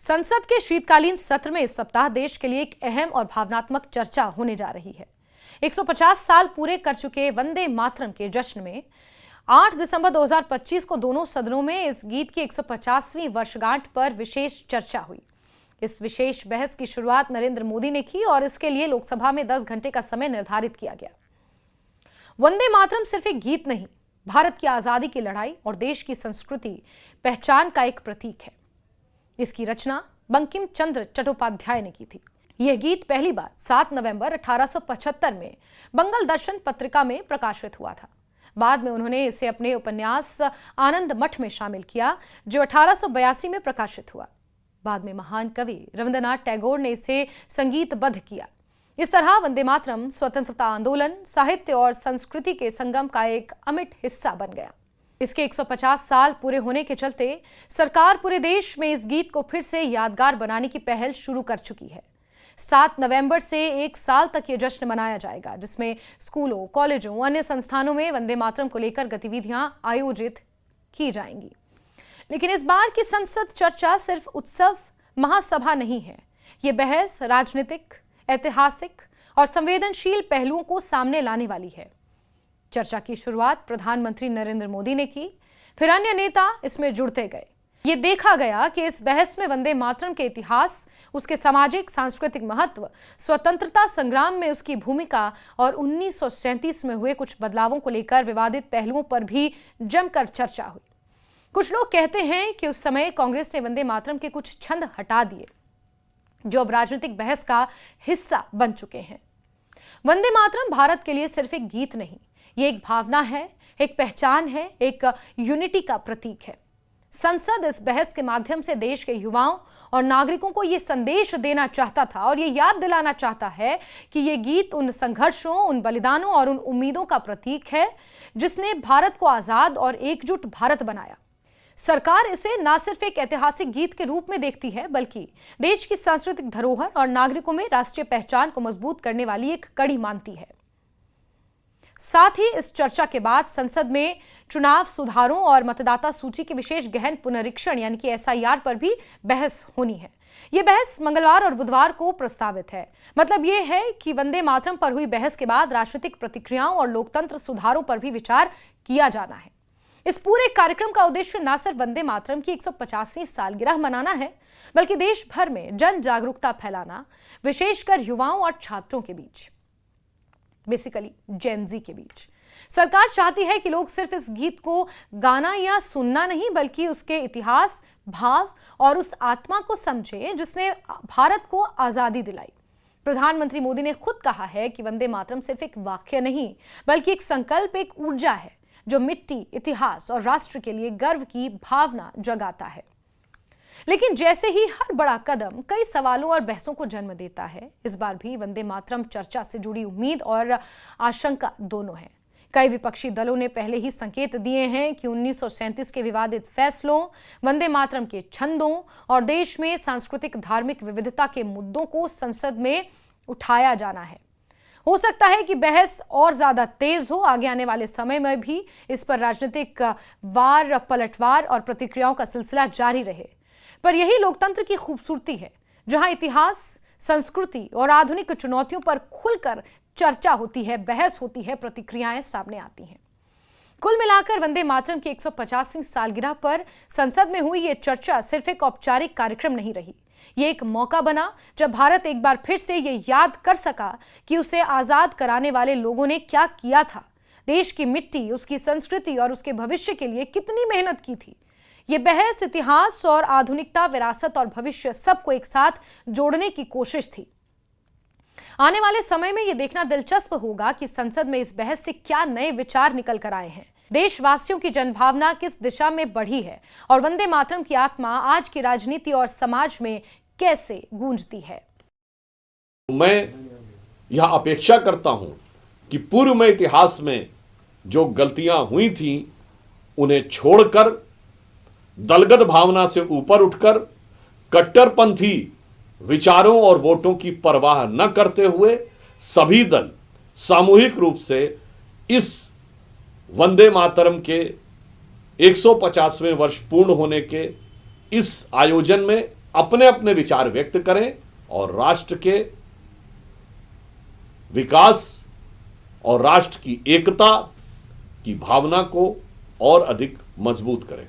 संसद के शीतकालीन सत्र में इस सप्ताह देश के लिए एक अहम और भावनात्मक चर्चा होने जा रही है। 150 साल पूरे कर चुके वंदे मातरम के जश्न में 8 दिसंबर 2025 को दोनों सदनों में इस गीत की 150वीं वर्षगांठ पर विशेष चर्चा हुई। इस विशेष बहस की शुरुआत नरेंद्र मोदी ने की और इसके लिए लोकसभा में 10 घंटे का समय निर्धारित किया गया। वंदे मातरम सिर्फ एक गीत नहीं, भारत की आजादी की लड़ाई और देश की संस्कृति पहचान का एक प्रतीक है। इसकी रचना बंकिम चंद्र चट्टोपाध्याय ने की थी। यह गीत पहली बार 7 नवंबर 1875 में बंगल दर्शन पत्रिका में प्रकाशित हुआ था। बाद में उन्होंने इसे अपने उपन्यास आनंद मठ में शामिल किया, जो 1882 में प्रकाशित हुआ। बाद में महान कवि रविंद्रनाथ टैगोर ने इसे संगीतबद्ध किया। इस तरह वंदे मातरम स्वतंत्रता आंदोलन, साहित्य और संस्कृति के संगम का एक अमिट हिस्सा बन गया। इसके 150 साल पूरे होने के चलते सरकार पूरे देश में इस गीत को फिर से यादगार बनाने की पहल शुरू कर चुकी है। 7 नवंबर से 1 साल तक ये जश्न मनाया जाएगा, जिसमें स्कूलों, कॉलेजों, अन्य संस्थानों में वंदे मातरम को लेकर गतिविधियां आयोजित की जाएंगी। लेकिन इस बार की संसद चर्चा सिर्फ उत्सव महासभा नहीं है। ये बहस राजनीतिक, ऐतिहासिक और संवेदनशील पहलुओं को सामने लाने वाली है। चर्चा की शुरुआत प्रधानमंत्री नरेंद्र मोदी ने की, फिर अन्य नेता इसमें जुड़ते गए। ये देखा गया कि इस बहस में वंदे मातरम के इतिहास, उसके सामाजिक सांस्कृतिक महत्व, स्वतंत्रता संग्राम में उसकी भूमिका और 1937 में हुए कुछ बदलावों को लेकर विवादित पहलुओं पर भी जमकर चर्चा हुई। कुछ लोग कहते हैं कि उस समय कांग्रेस ने वंदे मातरम के कुछ छंद हटा दिए, जो अब राजनीतिक बहस का हिस्सा बन चुके हैं। वंदे मातरम भारत के लिए सिर्फ एक गीत नहीं, ये एक भावना है, एक पहचान है, एक यूनिटी का प्रतीक है। संसद इस बहस के माध्यम से देश के युवाओं और नागरिकों को यह संदेश देना चाहता था और ये याद दिलाना चाहता है कि ये गीत उन संघर्षों, उन बलिदानों और उन उम्मीदों का प्रतीक है जिसने भारत को आजाद और एकजुट भारत बनाया। सरकार इसे न सिर्फ एक ऐतिहासिक गीत के रूप में देखती है, बल्कि देश की सांस्कृतिक धरोहर और नागरिकों में राष्ट्रीय पहचान को मजबूत करने वाली एक कड़ी मानती है। साथ ही इस चर्चा के बाद संसद में चुनाव सुधारों और मतदाता सूची के विशेष गहन पुनरीक्षण यानी कि SIR पर भी बहस होनी है। यह बहस मंगलवार और बुधवार को प्रस्तावित है। मतलब यह है कि वंदे मातरम पर हुई बहस के बाद राजनीतिक प्रतिक्रियाओं और लोकतंत्र सुधारों पर भी विचार किया जाना है। इस पूरे कार्यक्रम का उद्देश्य न सिर्फ वंदे मातरम की 150वीं सालगिरह मनाना है, बल्कि देश भर में जन जागरूकता फैलाना, विशेषकर युवाओं और छात्रों के बीच, बेसिकली जेन ज़ी के बीच। सरकार चाहती है कि लोग सिर्फ इस गीत को गाना या सुनना नहीं, बल्कि उसके इतिहास, भाव और उस आत्मा को समझें जिसने भारत को आजादी दिलाई। प्रधानमंत्री मोदी ने खुद कहा है कि वंदे मातरम सिर्फ एक वाक्य नहीं, बल्कि एक संकल्प, एक ऊर्जा है जो मिट्टी, इतिहास और राष्ट्र के लिए गर्व की भावना जगाता है। लेकिन जैसे ही हर बड़ा कदम कई सवालों और बहसों को जन्म देता है, इस बार भी वंदे मातरम चर्चा से जुड़ी उम्मीद और आशंका दोनों है। कई विपक्षी दलों ने पहले ही संकेत दिए हैं कि 1937 के विवादित फैसलों, वंदे मातरम के छंदों और देश में सांस्कृतिक धार्मिक विविधता के मुद्दों को संसद में उठाया जाना है। हो सकता है कि बहस और ज्यादा तेज हो। आगे आने वाले समय में भी इस पर राजनीतिक वार, पलटवार और प्रतिक्रियाओं का सिलसिला जारी रहे। पर यही लोकतंत्र की खूबसूरती है, जहां इतिहास, संस्कृति और आधुनिक चुनौतियों पर खुलकर चर्चा होती है, बहस होती है, प्रतिक्रियाएं सामने आती हैं। कुल मिलाकर वंदे मातरम की 150वीं सालगिरह पर संसद में हुई ये चर्चा सिर्फ एक औपचारिक कार्यक्रम नहीं रही। ये एक मौका बना जब भारत एक बार फिर से ये याद कर सका कि उसे आजाद कराने वाले लोगों ने क्या किया था, देश की मिट्टी, उसकी संस्कृति और उसके भविष्य के लिए कितनी मेहनत की थी। ये बहस इतिहास और आधुनिकता, विरासत और भविष्य सबको एक साथ जोड़ने की कोशिश थी। आने वाले समय में यह देखना दिलचस्प होगा कि संसद में इस बहस से क्या नए विचार निकल कर आए हैं, देशवासियों की जनभावना किस दिशा में बढ़ी है और वंदे मातरम की आत्मा आज की राजनीति और समाज में कैसे गूंजती है। मैं यह अपेक्षा करता हूं कि पूर्व में इतिहास में जो गलतियां हुई थीं, उन्हें छोड़कर, दलगत भावना से ऊपर उठकर, कट्टरपंथी विचारों और वोटों की परवाह न करते हुए सभी दल सामूहिक रूप से इस वंदे मातरम के 150वें वर्ष पूर्ण होने के इस आयोजन में अपने अपने विचार व्यक्त करें और राष्ट्र के विकास और राष्ट्र की एकता की भावना को और अधिक मजबूत करें।